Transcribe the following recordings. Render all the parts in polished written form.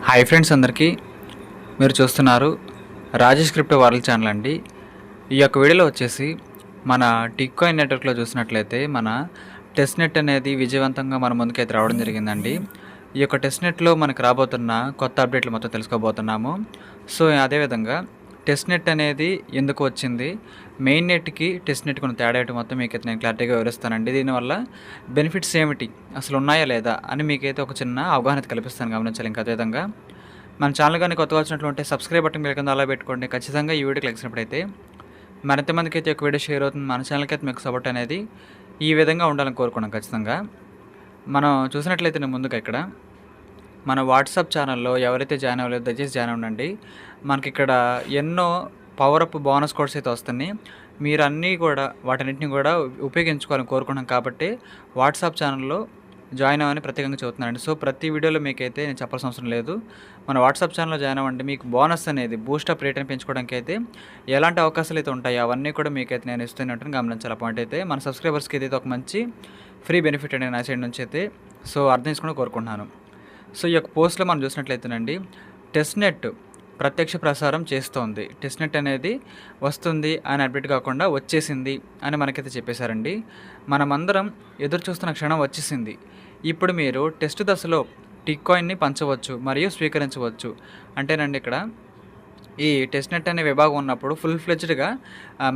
Hi friends, అందరికీ మీరు చూస్తున్నారు రాజేష్ క్రిప్టో వరల్డ్ ఛానల్ అండి. ఈ యొక్క వీడియోలో వచ్చేసి మన టిక్కాయిన్ నెట్వర్క్లో చూసినట్లయితే మన టెస్ట్ నెట్ అనేది విజయవంతంగా మన ముందుకైతే రావడం జరిగిందండి. ఈ యొక్క టెస్ట్ నెట్లో మనకు రాబోతున్న కొత్త అప్డేట్లు మొత్తం తెలుసుకోబోతున్నాము. సో అదేవిధంగా టెస్ట్ నెట్ అనేది ఎందుకు వచ్చింది, మెయిన్ నెట్కి టెస్ట్ నెట్కి ఉన్న తేడా ఏంటి మొత్తం మీకైతే నేను క్లారిటీగా వివరిస్తానండి. దీనివల్ల బెనిఫిట్స్ ఏమిటి, అసలు ఉన్నాయా లేదా అని మీకైతే ఒక చిన్న అవగాహన కల్పిస్తాను, గమనించాలి. ఇంకా అదేవిధంగా మన ఛానల్ కానీ కొత్తగా వచ్చినట్లుంటే సబ్స్క్రైబ్ బటన్ మీద కింద అలా పెట్టుకోండి. ఖచ్చితంగా ఈ వీడియోకి లెక్సినప్పుడైతే మరింతమందికి అయితే ఒక వీడియో షేర్ అవుతుంది. మన ఛానల్కి అయితే మీకు సపోర్ట్ అనేది ఈ విధంగా ఉండాలని కోరుకున్నాం. ఖచ్చితంగా మనం చూసినట్లయితే నేను ముందుగా ఇక్కడ మన వాట్సాప్ ఛానల్లో ఎవరైతే జాయిన్ అవ్వలేదో దయచేసి జాయిన్ అవ్వండి. మనకి ఇక్కడ ఎన్నో పవరప్ బోనస్ కోడ్స్ అయితే వస్తున్నాయి. మీరు అన్నీ కూడా వాటన్నిటిని కూడా ఉపయోగించుకోవాలని కోరుకున్నాం కాబట్టి వాట్సాప్ ఛానల్లో జాయిన్ అవ్వని ప్రత్యేకంగా చెబుతున్నానండి. సో ప్రతి వీడియోలో మీకైతే నేను చెప్పాల్సిన అవసరం లేదు. మన వాట్సాప్ ఛానల్లో జాయిన్ అవ్వండి. మీకు బోనస్ అనేది బూస్టప్ రేట్ని పెంచుకోవడానికి అయితే ఎలాంటి అవకాశాలు అయితే ఉంటాయో అవన్నీ కూడా మీకైతే నేను ఇస్తున్నట్టు గమనించాలి. పాయింట్ అయితే మన సబ్స్క్రైబర్స్కి అయితే ఒక మంచి ఫ్రీ బెనిఫిట్ అండి నా సైడ్ నుంచి అయితే. సో అర్థం చేసుకోవడం కోరుకుంటున్నాను. సో ఈ యొక్క పోస్ట్లో మనం చూసినట్లయితేనండి, టెస్ట్ నెట్ ప్రత్యక్ష ప్రసారం చేస్తోంది, టెస్ట్ నెట్ అనేది వస్తుంది అని అప్డేట్ కాకుండా వచ్చేసింది అని మనకైతే చెప్పేశారండి. మనమందరం ఎదురు చూస్తున్న క్షణం వచ్చేసింది. ఇప్పుడు మీరు టెస్ట్ దశలో టిక్కాయిన్ని పంచవచ్చు మరియు స్వీకరించవచ్చు అంటేనండి. ఇక్కడ ఈ టెస్ట్ నెట్ అనే విభాగం ఉన్నప్పుడు ఫుల్ ఫ్లెడ్జ్డ్గా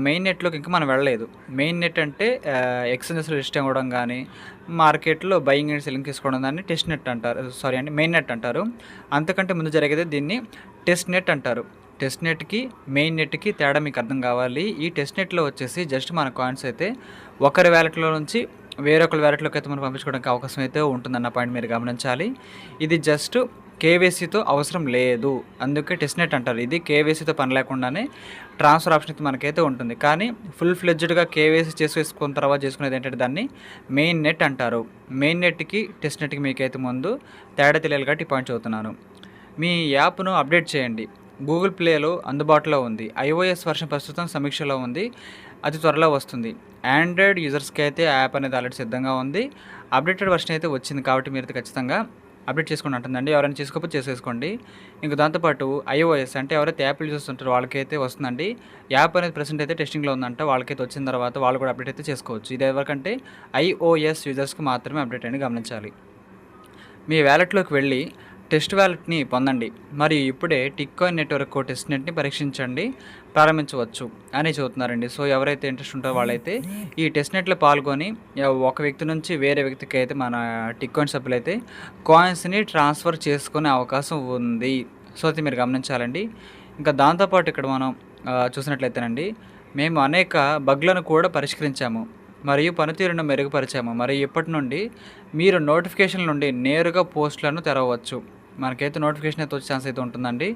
మెయిన్ నెట్లోకి ఇంకా మనం వెళ్ళలేదు. మెయిన్ నెట్ అంటే ఎక్స్చేంజెస్లో రిజిస్టర్ అవ్వడం కానీ మార్కెట్లో బయింగ్ అండ్ సెల్లింగ్ తీసుకోవడం దాన్ని టెస్ట్ నెట్ అంటారు, మెయిన్ నెట్ అంటారు. అంతకంటే ముందు జరిగేది దీన్ని టెస్ట్ నెట్ అంటారు. టెస్ట్ నెట్కి మెయిన్ నెట్కి తేడా మీకు అర్థం కావాలి. ఈ టెస్ట్ నెట్లో వచ్చేసి జస్ట్ మన కాయిన్స్ అయితే ఒకరి వ్యాలెట్లో నుంచి వేరొకరి వ్యాలెట్లోకి అయితే మనం పంపించుకోవడానికి అవకాశం అయితే ఉంటుందన్న పాయింట్ మీరు గమనించాలి. ఇది జస్ట్ కేవైసీతో అవసరం లేదు, అందుకే టెస్ట్ నెట్ అంటారు. ఇది కేవైసీతో పని లేకుండానే ట్రాన్స్ఫర్ ఆప్షన్ అయితే మనకైతే ఉంటుంది. కానీ ఫుల్ ఫ్లెడ్జ్డ్గా కేవైసీ చేసుకున్న తర్వాత చేసుకునేది ఏంటంటే దాన్ని మెయిన్ నెట్ అంటారు. మెయిన్ నెట్కి టెస్ట్ నెట్కి మీకైతే ముందు తేడా తెలియాలి కాబట్టి పాయింట్ చదువుతున్నాను. మీ యాప్ను అప్డేట్ చేయండి. గూగుల్ ప్లేలో అందుబాటులో ఉంది. iOS వర్షన్ ప్రస్తుతం సమీక్షలో ఉంది, అది త్వరలో వస్తుంది. ఆండ్రాయిడ్ యూజర్స్కి అయితే యాప్ అనేది ఆల్రెడీ సిద్ధంగా ఉంది. అప్డేటెడ్ వర్షన్ అయితే వచ్చింది కాబట్టి మీరు ఖచ్చితంగా అప్డేట్ చేసుకుని ఉంటుందండి. ఎవరైనా చేసుకోకపోతే చేసేసుకోండి. ఇంకా దాంతోపాటు iOS అంటే ఎవరైతే యాప్ యూజర్స్ ఉంటారో వాళ్ళకైతే వస్తుందండి. యాప్ అనేది ప్రెసెంట్ అయితే టెస్టింగ్లో ఉందంట. వాళ్ళకైతే వచ్చిన తర్వాత వాళ్ళు కూడా అప్డేట్ అయితే చేసుకోవచ్చు. ఇది ఎవరికంటే iOS యూజర్స్కి మాత్రమే అప్డేట్ అని గమనించాలి. మీ వ్యాలెట్లోకి వెళ్ళి టెస్ట్ వ్యాలెట్ని పొందండి మరియు ఇప్పుడే టిక్కాయిన్ నెట్వర్క్ టెస్ట్ నెట్ని పరీక్షించండి, ప్రారంభించవచ్చు అని చెబుతున్నారండి. సో ఎవరైతే ఇంట్రెస్ట్ ఉంటారో వాళ్ళైతే ఈ టెస్ట్ నెట్లో పాల్గొని ఒక వ్యక్తి నుంచి వేరే వ్యక్తికి అయితే మన టిక్కాయిన్ సభ్యులు అయితే కాయిన్స్ని ట్రాన్స్ఫర్ చేసుకునే అవకాశం ఉంది. సో అది మీరు గమనించాలండి. ఇంకా దాంతోపాటు ఇక్కడ మనం చూసినట్లయితేనండి, మేము అనేక బగ్లను కూడా పరిష్కరించాము మరియు పనితీరును మెరుగుపరిచాము. మరియు ఇప్పటి నుండి మీరు నోటిఫికేషన్ నుండి నేరుగా పోస్టులను తెరవచ్చు. మనకైతే నోటిఫికేషన్ అయితే వచ్చే ఛాన్స్ అయితే ఉంటుందండి.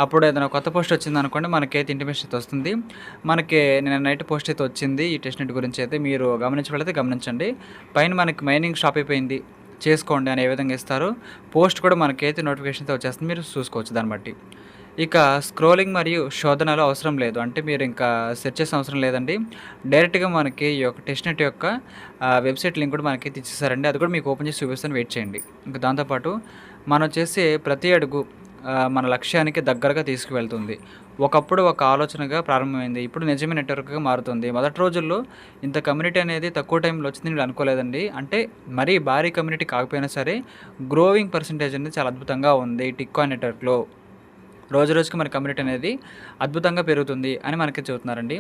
అప్పుడు ఏదైనా కొత్త పోస్ట్ వచ్చింది అనుకోండి, మనకైతే ఇంటిమేషన్ అయితే వస్తుంది. మనకి నేను నైట్ పోస్ట్ అయితే వచ్చింది ఈ టెస్ట్ నెట్ గురించి అయితే మీరు గమనించగలిగితే గమనించండి. పైన మనకి మైనింగ్ స్టాప్ అయిపోయింది చేసుకోండి అనే విధంగా ఇస్తారు. పోస్ట్ కూడా మనకైతే నోటిఫికేషన్ అయితే వచ్చేస్తుంది, మీరు చూసుకోవచ్చు దాన్ని బట్టి. ఇక స్క్రోలింగ్ మరియు శోధనలు అవసరం లేదు, అంటే మీరు ఇంకా సెర్చ్ చేసిన అవసరం లేదండి. డైరెక్ట్గా మనకి ఈ యొక్క టెస్ట్ నెట్ యొక్క వెబ్సైట్ లింక్ కూడా మనకి ఇచ్చేసారండి. అది కూడా మీకు ఓపెన్ చేసి చూపిస్తాను, వెయిట్ చేయండి. ఇంకా దాంతోపాటు మనం చేసే ప్రతి అడుగు మన లక్ష్యానికి దగ్గరగా తీసుకువెళ్తుంది. ఒకప్పుడు ఒక ఆలోచనగా ప్రారంభమైంది, ఇప్పుడు నిజమే నెట్వర్క్గా మారుతుంది. మొదటి రోజుల్లో ఇంత కమ్యూనిటీ అనేది తక్కువ టైంలో వచ్చింది నేను అనుకోలేదండి. అంటే మరీ భారీ కమ్యూనిటీ కాకపోయినా సరే గ్రోవింగ్ పర్సంటేజ్ అనేది చాలా అద్భుతంగా ఉంది. టిక్కాయిన్ నెట్వర్క్లో రోజు రోజుకి మన కమ్యూనిటీ అనేది అద్భుతంగా పెరుగుతుంది అని మనకి చెబుతున్నారండి.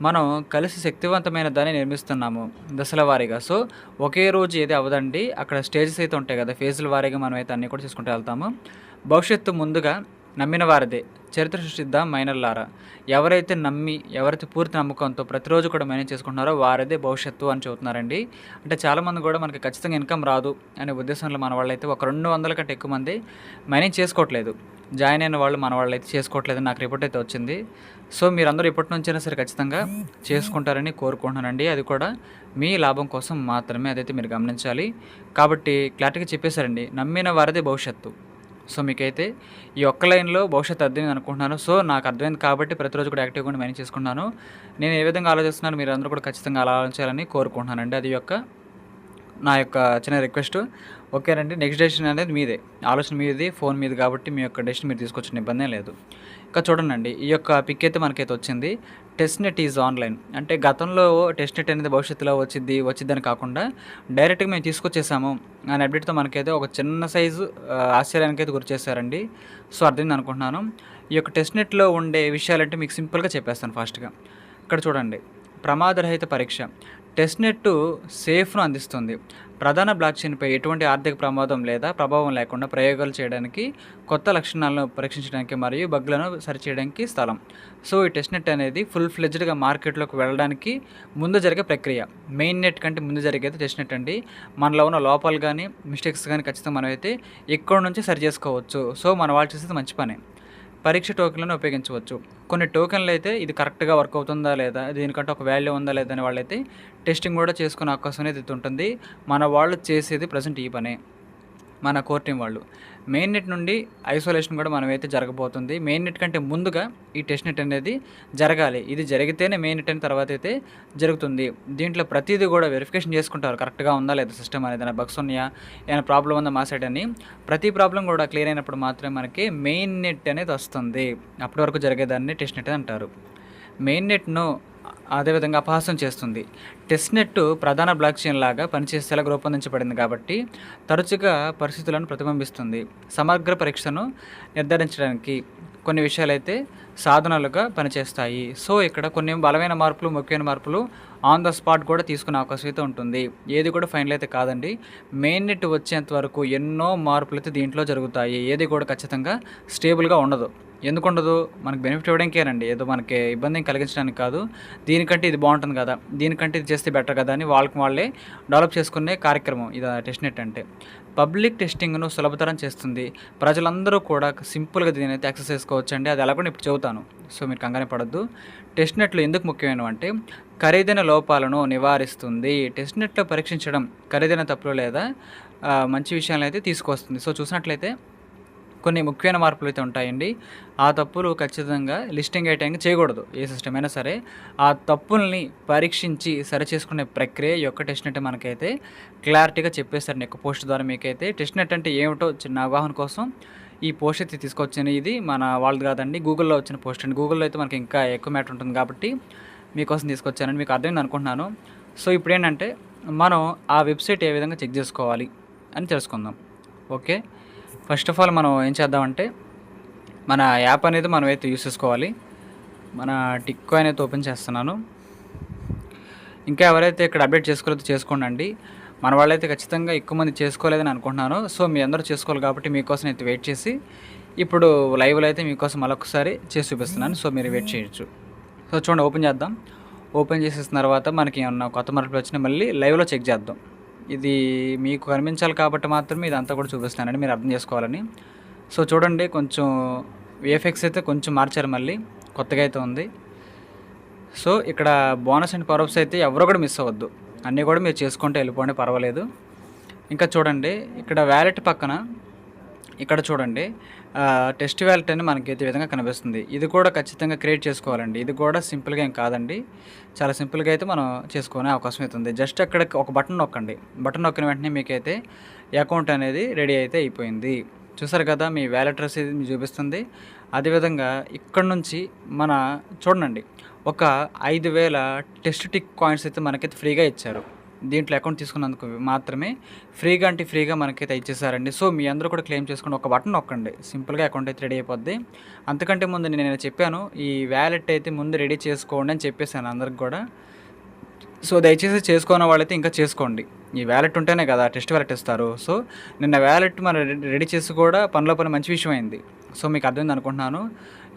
మనం కలిసి శక్తివంతమైన దాన్ని నిర్మిస్తున్నాము దశల వారీగా. సో ఒకే రోజు ఏది అవ్వదండి, అక్కడ స్టేజెస్ అయితే ఉంటాయి కదా, ఫేజ్ల వారీగా మనం అయితే అన్నీ కూడా చేసుకుంటూ వెళ్తాము. భవిష్యత్తు ముందుగా నమ్మిన వారిదే, చరిత్ర సృష్టిద్దాం మైనర్లారా. ఎవరైతే ఎవరైతే పూర్తి నమ్మకంతో ప్రతిరోజు కూడా మైనింగ్ చేసుకుంటున్నారో వారిదే భవిష్యత్తు అని చెబుతున్నారండి. అంటే చాలామంది కూడా మనకి ఖచ్చితంగా ఇన్కమ్ రాదు అనే ఉద్దేశంలో మన వాళ్ళైతే ఒక 200 కంటే ఎక్కువ మంది మైనింగ్ చేసుకోవట్లేదు. జాయిన్ అయిన వాళ్ళు మన వాళ్ళు అయితే చేసుకోవట్లేదని నాకు రిపోర్ట్ అయితే వచ్చింది. సో మీరందరూ ఇప్పటి నుంచైనా సరే ఖచ్చితంగా చేసుకుంటారని కోరుకుంటున్నానండి. అది కూడా మీ లాభం కోసం మాత్రమే, అదైతే మీరు గమనించాలి. కాబట్టి క్లారిటీగా చెప్పేశారండి, నమ్మిన వారిదే భవిష్యత్తు. సో మీకైతే ఈ ఒక్క లైన్లో భవిష్యత్తు అర్థమైంది అనుకుంటున్నాను. సో నాకు అర్థమైంది కాబట్టి ప్రతిరోజు కూడా యాక్టివ్గా ఉండి మేనేజ్ చేసుకుంటున్నాను. నేను ఏ విధంగా ఆలోచిస్తున్నాను మీరు అందరూ కూడా ఖచ్చితంగా అలా ఆలోచించాలని కోరుకుంటున్నానండి. అది యొక్క నా యొక్క చిన్న రిక్వెస్ట్. ఓకేనండి. నెక్స్ట్ డెసిషన్ అనేది మీదే. ఆలోచన మీది, ఫోన్ మీది కాబట్టి మీ యొక్క డెసిషన్ మీరు తీసుకొచ్చిన ఇబ్బందేం లేదు. ఇంకా చూడండండి, ఈ యొక్క పిక్ అయితే మనకైతే వచ్చింది. Test net is online. అంటే గతంలో టెస్ట్ నెట్ అనేది భవిష్యత్తులో వచ్చిద్దని కాకుండా డైరెక్ట్‌గా మేము తీసుకొచ్చేసాము అనే అప్డేట్‌తో మనకైతే ఒక చిన్న సైజు ఆశ్చర్యానికైతే గురిచేశారండి. సో, అర్థమైంది అనుకుంటున్నాను. ఈ యొక్క టెస్ట్ నెట్‌లో ఉండే విషయాలంటే మీకు సింపుల్‌గా చెప్పేస్తాను ఫాస్ట్‌గా. ఇక్కడ చూడండి, ప్రమాదరహిత పరీక్ష. టెస్ట్ నెట్ సేఫ్‌ను అందిస్తుంది. ప్రధాన బ్లాక్‌చైన్‌పై ఎటువంటి ఆర్థిక ప్రమాదం లేదా ప్రభావం లేకుండా ప్రయోగాలు చేయడానికి, కొత్త లక్షణాలను పరీక్షించడానికి మరియు బగ్‌లను సరిచేయడానికి స్థలం. సో, ఈ టెస్ట్ నెట్ అనేది ఫుల్ ఫ్లెడ్జ్డ్‌గా మార్కెట్‌లోకి వెళ్ళడానికి ముందు జరిగే ప్రక్రియ. మెయిన్ నెట్ కంటే ముందు జరిగేది టెస్ట్ నెట్ అండి. మనలో ఉన్న లోపాలు గానీ, మిస్టేక్స్ గానీ ఖచ్చితంగా మనమైతే ఇక్కడి నుంచి సరి చేసుకోవచ్చు. సో, మన వాళ్ళు చేసేది మంచి పనే. పరీక్ష టోకెన్లను ఉపయోగించవచ్చు. కొన్ని టోకెన్లు అయితే ఇది కరెక్ట్‌గా వర్క్ అవుతుందా లేదా, దీనికంటే ఒక వాల్యూ ఉందా లేదా అని వాళ్ళైతే టెస్టింగ్ కూడా చేసుకునే అవకాశం అనేది ఉంటుంది. మన వాళ్ళు చేసేది ప్రెజెంట్ ఈ పనే. మన కోర్ టీమ్ వాళ్ళు. మెయిన్ నెట్ నుండి ఐసోలేషన్ కూడా మనమైతే జరగబోతుంది. మెయిన్ నెట్ కంటే ముందుగా ఈ టెస్ట్ నెట్ అనేది జరగాలి. ఇది జరిగితేనే మెయిన్ నెట్ అయిన తర్వాత అయితే జరుగుతుంది. దీంట్లో ప్రతీది కూడా వెరిఫికేషన్ చేసుకుంటారు. కరెక్ట్‌గా ఉందా లేదా సిస్టమ్ అనేది, ఏమైనా బగ్స్ ఉన్నాయా, ఏమైనా ప్రాబ్లమ్ ఉందా మా సైడ్ అని. ప్రతి ప్రాబ్లమ్ కూడా క్లియర్ అయినప్పుడు మాత్రమే మనకి మెయిన్ నెట్ అనేది వస్తుంది. అప్పటి వరకు జరిగేదాన్ని టెస్ట్ నెట్ అంటారు. మెయిన్ నెట్‌ను అదేవిధంగా అపహాస్యం చేస్తుంది. టెస్ట్ నెట్ ప్రధాన బ్లాక్ చైన్ లాగా పనిచేసేలా రూపొందించబడింది కాబట్టి తరచుగా పరిస్థితులను ప్రతిబింబిస్తుంది. సమగ్ర పరీక్షను నిర్ధారించడానికి కొన్ని విషయాలైతే సాధనాలుగా పనిచేస్తాయి. సో, ఇక్కడ కొన్ని బలమైన మార్పులు, ముఖ్యమైన మార్పులు ఆన్ ద స్పాట్ కూడా తీసుకునే అవకాశం అయితే ఉంటుంది. ఏది కూడా ఫైనల్ అయితే కాదండి. మెయిన్ నెట్ వచ్చేంత వరకు ఎన్నో మార్పులైతే దీంట్లో జరుగుతాయి. ఏది కూడా ఖచ్చితంగా స్టేబుల్‌గా ఉండదు. ఎందుకుండదు? మనకు బెనిఫిట్ ఇవ్వడానికేనండి. ఏదో మనకి ఇబ్బంది కలిగించడానికి కాదు. దీనికంటే ఇది బాగుంటుంది కదా, దీనికంటే ఇది చేస్తే బెటర్ కదా అని వాళ్ళకి వాళ్ళే డెవలప్ చేసుకునే కార్యక్రమం ఇది టెస్ట్ నెట్ అంటే. పబ్లిక్ టెస్టింగ్‌ను సులభతరం చేస్తుంది. ప్రజలందరూ కూడా సింపుల్‌గా దీన్నైతే యాక్సెస్ చేసుకోవచ్చండి. అది ఎలాగో నేను ఇప్పుడు చెబుతాను. సో, మీరు కంగారు పడొద్దు. టెస్ట్ నెట్‌లు ఎందుకు ముఖ్యమైనవంటే ఖరీదైన లోపాలను నివారిస్తుంది. టెస్ట్ నెట్‌లో పరీక్షించడం ఖరీదైన తప్పులు లేదా మంచి విషయాలనైతే తీసుకొస్తుంది. సో, చూసినట్లయితే కొన్ని ముఖ్యమైన మార్పులు అయితే ఉంటాయండి. ఆ తప్పులు ఖచ్చితంగా లిస్టింగ్ అయ్యే టైంకి చేయకూడదు. ఏ సిస్టమ్ అయినా సరే. ఆ తప్పుల్ని పరీక్షించి సరిచేసుకునే ప్రక్రియ ఈ యొక్క టెస్ట్ నెట్ మనకైతే క్లారిటీగా చెప్పేశారు. ఈ యొక్క పోస్ట్ ద్వారా మీకైతే టెస్ట్ నెట్ అంటే ఏమిటో చిన్న అవగాహన కోసం ఈ పోస్ట్ అయితే తీసుకొచ్చాను. ఇది మన వాళ్ళది కాదండి, గూగుల్‌లో వచ్చిన పోస్ట్ అండి. గూగుల్‌లో అయితే మనకి ఇంకా ఎక్కువ మ్యాటర్ ఉంటుంది కాబట్టి మీకోసం తీసుకొచ్చానండి. మీకు అర్థమైంది అనుకుంటున్నాను. సో, ఇప్పుడేంటంటే మనం ఆ వెబ్‌సైట్ ఏ విధంగా చెక్ చేసుకోవాలి అని తెలుసుకుందాం. ఓకే. ఫస్ట్ ఆఫ్ ఆల్ మనం ఏం చేద్దామంటే మన యాప్ అనేది మనమైతే యూస్ చేసుకోవాలి. మన టిక్ కాయిన్ అయితే ఓపెన్ చేస్తున్నాను. ఇంకా ఎవరైతే ఇక్కడ అప్డేట్ చేసుకోలేదో చేసుకోండి. మన వాళ్ళైతే ఖచ్చితంగా ఎక్కువ మంది చేసుకోలేదని అనుకుంటున్నాను. సో, మీ అందరూ చేసుకోవాలి కాబట్టి మీకోసం అయితే వెయిట్ చేసి ఇప్పుడు లైవ్‌లో అయితే మీకోసం మరొకసారి చేసి చూపిస్తున్నాను. సో, మీరు వెయిట్ చేయొచ్చు. సో, చూడండి, ఓపెన్ చేద్దాం. ఓపెన్ చేసేసిన తర్వాత మనకి ఏమన్నా కొత్త మార్పులు వచ్చినా మళ్ళీ లైవ్‌లో చెక్ చేద్దాం. ఇది మీకు కనిపించాలి కాబట్టి మాత్రమే ఇదంతా కూడా చూపిస్తున్నానండి, మీరు అర్థం చేసుకోవాలని. సో, చూడండి, కొంచెం విఎఫ్ఎక్స్ అయితే కొంచెం మార్చారు, మళ్ళీ కొత్తగా అయితే ఉంది. సో, ఇక్కడ బోనస్ అండ్ పవర్అప్స్ అయితే ఎవరు కూడా మిస్ అవ్వద్దు. అన్నీ కూడా మీరు చేసుకుంటే వెళ్ళిపోండి, పర్వాలేదు. ఇంకా చూడండి, ఇక్కడ వ్యాలెట్ పక్కన ఇక్కడ చూడండి టెస్ట్ వ్యాలెట్ అని మనకైతే ఈ విధంగా కనిపిస్తుంది. ఇది కూడా ఖచ్చితంగా క్రియేట్ చేసుకోవాలండి. ఇది కూడా సింపుల్గా ఏం కాదండి, చాలా సింపుల్గా అయితే మనం చేసుకునే అవకాశం అయితే ఉంది. జస్ట్ అక్కడ ఒక బటన్ నొక్కండి. బటన్ నొక్కిన వెంటనే మీకైతే అకౌంట్ అనేది రెడీ అయితే అయిపోయింది. చూసారు కదా, మీ వ్యాలెట్ రసీదు మీకు చూపిస్తుంది. అదేవిధంగా ఇక్కడ నుంచి మన చూడండి, ఒక 5,000 టెస్ట్ టిక్ కాయిన్స్ అయితే మనకైతే ఫ్రీగా ఇచ్చారు. దీంట్లో అకౌంట్ తీసుకున్నందుకు మాత్రమే ఫ్రీగా అంటే ఫ్రీగా మనకైతే ఇచ్చేసారండి. సో, మీ అందరూ కూడా క్లెయిమ్ చేసుకోండి. ఒక బటన్ నొక్కండి, సింపుల్గా అకౌంట్ అయితే రెడీ అయిపోద్ది. అంతకంటే ముందు నేను చెప్పాను, ఈ వ్యాలెట్ అయితే ముందు రెడీ చేసుకోండి అని చెప్పేసాను అందరికి కూడా. సో, దయచేసి చేసుకోని వాళ్ళైతే ఇంకా చేసుకోండి. ఈ వ్యాలెట్ ఉంటేనే కదా టెస్ట్ వ్యాలెట్ ఇస్తారు. సో, నిన్న వ్యాలెట్ మనం రెడీ చేసి కూడా పనిలో పని మంచి విషయం అయింది. సో, మీకు అర్థమైంది అనుకుంటున్నాను.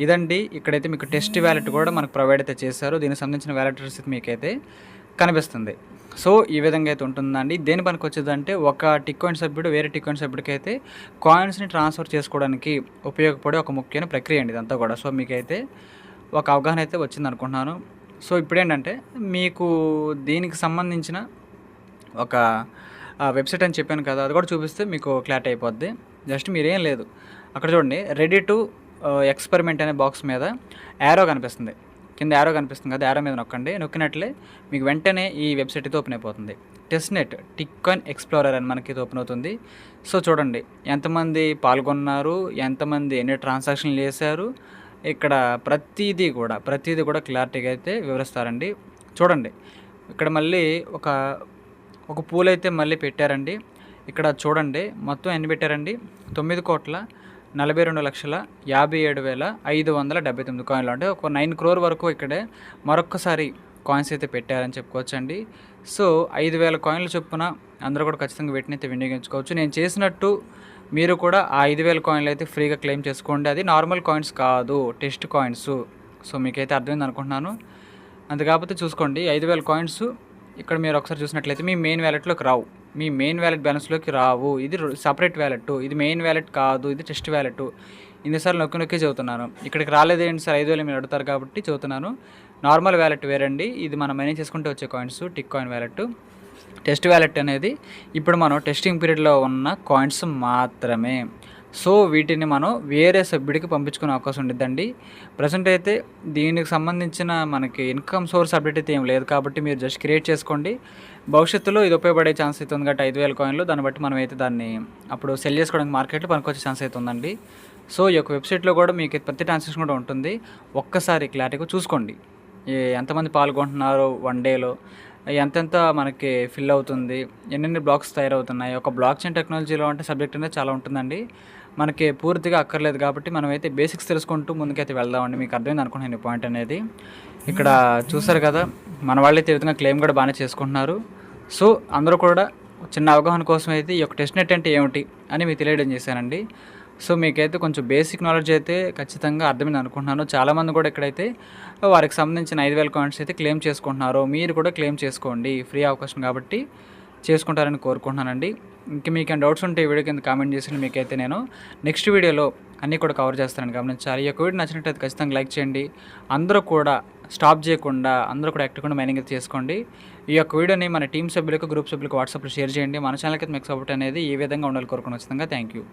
ఇదండి, ఇక్కడైతే మీకు టెస్ట్ వ్యాలెట్ కూడా మనకు ప్రొవైడ్ అయితే చేశారు. దీనికి సంబంధించిన వ్యాలెట్ రసీదు మీకైతే కనిపిస్తుంది. సో, ఈ విధంగా అయితే ఉంటుందండి. దేని పనికి వచ్చేదంటే ఒక టిక్ కాయిన్ సభ్యుడు వేరే టిక్ కాయిన్ సభ్యుడికి అయితే కాయిన్స్ని ట్రాన్స్ఫర్ చేసుకోవడానికి ఉపయోగపడే ఒక ముఖ్యమైన ప్రక్రియ అండి ఇదంతా కూడా. సో, మీకైతే ఒక అవగాహన అయితే వచ్చింది అనుకుంటున్నాను. సో, ఇప్పుడేంటంటే మీకు దీనికి సంబంధించిన ఒక వెబ్సైట్ అని చెప్పాను కదా, అది కూడా చూపిస్తే మీకు క్లారిటీ అయిపోద్ది. జస్ట్ మీరేం లేదు, అక్కడ చూడండి, రెడీ టు ఎక్స్పెరిమెంట్ అనే బాక్స్ మీద యారో కనిపిస్తుంది. కింద యారో కనిపిస్తుంది కదా, యారో మీద నొక్కండి. నొక్కినట్లే మీకు వెంటనే ఈ వెబ్సైట్ అయితే ఓపెన్ అయిపోతుంది. టెస్ట్‌నెట్ టిక్ కాయిన్ ఎక్స్‌ప్లోరర్ అని మనకి ఇది ఓపెన్ అవుతుంది. సో, చూడండి ఎంతమంది పాల్గొన్నారు, ఎంతమంది ఎన్ని ట్రాన్సాక్షన్‌లు చేశారు, ఇక్కడ ప్రతీది కూడా క్లారిటీగా అయితే వివరిస్తారండి. చూడండి ఇక్కడ మళ్ళీ ఒక ఒక పూల్ అయితే మళ్ళీ పెట్టారండి. ఇక్కడ చూడండి మొత్తం ఎన్ని పెట్టారండి 9,42,57,579 కాయిన్లు, అంటే ఒక 9 crore వరకు ఇక్కడే మరొక్కసారి కాయిన్స్ అయితే పెట్టారని చెప్పుకోవచ్చండి. సో 5,000 కాయిన్ల చొప్పున అందరూ కూడా ఖచ్చితంగా వీటినైతే వినియోగించుకోవచ్చు. నేను చేసినట్టు మీరు కూడా ఆ 5,000 కాయిన్లు అయితే ఫ్రీగా క్లెయిమ్ చేసుకోండి. అది నార్మల్ కాయిన్స్ కాదు, టెస్ట్ కాయిన్స్. సో మీకైతే అర్థమైంది అనుకుంటున్నాను. అంతే కాకపోతే చూసుకోండి 5,000 కాయిన్స్ ఇక్కడ మీరు ఒకసారి చూసినట్లయితే మీ మెయిన్ వ్యాలెట్లోకి రావు, మీ మెయిన్ వ్యాలెట్ బ్యాలెన్స్లోకి రావు. ఇది సపరేట్ వ్యాలెట్, ఇది మెయిన్ వ్యాలెట్ కాదు, ఇది టెస్ట్ వ్యాలెట్. ఇన్నిసార్లు నొక్కి చెబుతున్నాను. ఇక్కడికి రాలేదేంటి సార్ 5,000 మీరు అడుగుతారు కాబట్టి చెబుతున్నాను. నార్మల్ వ్యాలెట్ వేరండి, ఇది మనం మైనింగ్ చేసుకుంటే వచ్చే coins tick coin wallet. Test wallet అనేది ఇప్పుడు మనం టెస్టింగ్ పీరియడ్లో ఉన్న కాయిన్స్ మాత్రమే. సో వీటిని మనం వేరే సభ్యుడికి పంపించుకునే అవకాశం ఉండిద్దండి. ప్రజెంట్ అయితే దీనికి సంబంధించిన మనకి ఇన్కమ్ సోర్స్ అప్డేట్ అయితే ఏం లేదు కాబట్టి మీరు జస్ట్ క్రియేట్ చేసుకోండి. భవిష్యత్తులో ఇది ఉపయోగపడే ఛాన్స్ అయితే ఉంది కాబట్టి 5,000 కాయిన్లు, దాన్ని బట్టి మనం అయితే దాన్ని అప్పుడు సెల్ చేసుకోవడానికి మార్కెట్లో పనికొచ్చే ఛాన్స్ అయితే ఉందండి. సో ఈ యొక్క వెబ్సైట్లో కూడా మీకు ప్రతి ట్రాన్సాక్షన్ కూడా ఉంటుంది. ఒక్కసారి క్లారిటీగా చూసుకోండి, ఎంతమంది పాల్గొంటున్నారో వన్ డేలో, ఎంతెంత మనకి ఫిల్ అవుతుంది, ఎన్నెన్ని బ్లాక్స్ తయారవుతున్నాయి. ఒక బ్లాక్ చైన్ టెక్నాలజీలో అంటే సబ్జెక్ట్ అనేది చాలా ఉంటుందండి, మనకి పూర్తిగా అక్కర్లేదు కాబట్టి మనమైతే బేసిక్స్ తెలుసుకుంటూ ముందుకైతే వెళ్దామండి. మీకు అర్థమైంది అనుకుంటున్నాను ఈ పాయింట్ అనేది. ఇక్కడ చూసారు కదా మన వాళ్ళైతే ఈ విధంగా క్లెయిమ్ కూడా బాగానే చేసుకుంటున్నారు. సో అందరూ కూడా చిన్న అవగాహన కోసం అయితే ఈ యొక్క టెస్ట్‌నెట్ అంటే ఏమిటి అని మీకు తెలియడం చేశానండి. సో మీకైతే కొంచెం బేసిక్ నాలెడ్జ్ అయితే ఖచ్చితంగా అర్థమైంది అనుకుంటున్నాను. చాలామంది కూడా ఇక్కడైతే వారికి సంబంధించిన 5,000 కాయిన్స్ అయితే క్లెయిమ్ చేసుకుంటున్నారు. మీరు కూడా క్లెయిమ్ చేసుకోండి, ఫ్రీ అవకాశం కాబట్టి చేసుకుంటారని కోరుకుంటున్నానండి. ఇంక మీకేమైనా డౌట్స్ ఉంటే ఈ వీడియో కింద కామెంట్ చేసి మీకైతే నేను నెక్స్ట్ వీడియోలో అన్నీ కూడా కవర్ చేస్తానని గమనించాలి. ఈ యొక్క వీడియో నచ్చినట్లయితే ఖచ్చితంగా లైక్ చేయండి. అందరూ కూడా స్టాప్ చేయకుండా అందరూ కూడా యాక్టివ్గా మైనింగ్ అయితే చేసుకోండి. ఈ యొక్క వీడియోని మన టీం సభ్యులకు, గ్రూప్ సభ్యులకు వాట్సాప్లో షేర్ చేయండి. మన ఛానల్కి అయితే మీకు సపోర్ట్ అనేది ఈ విధంగా ఉండాలి కోరుకుని ఖచ్చితంగా. Thank you.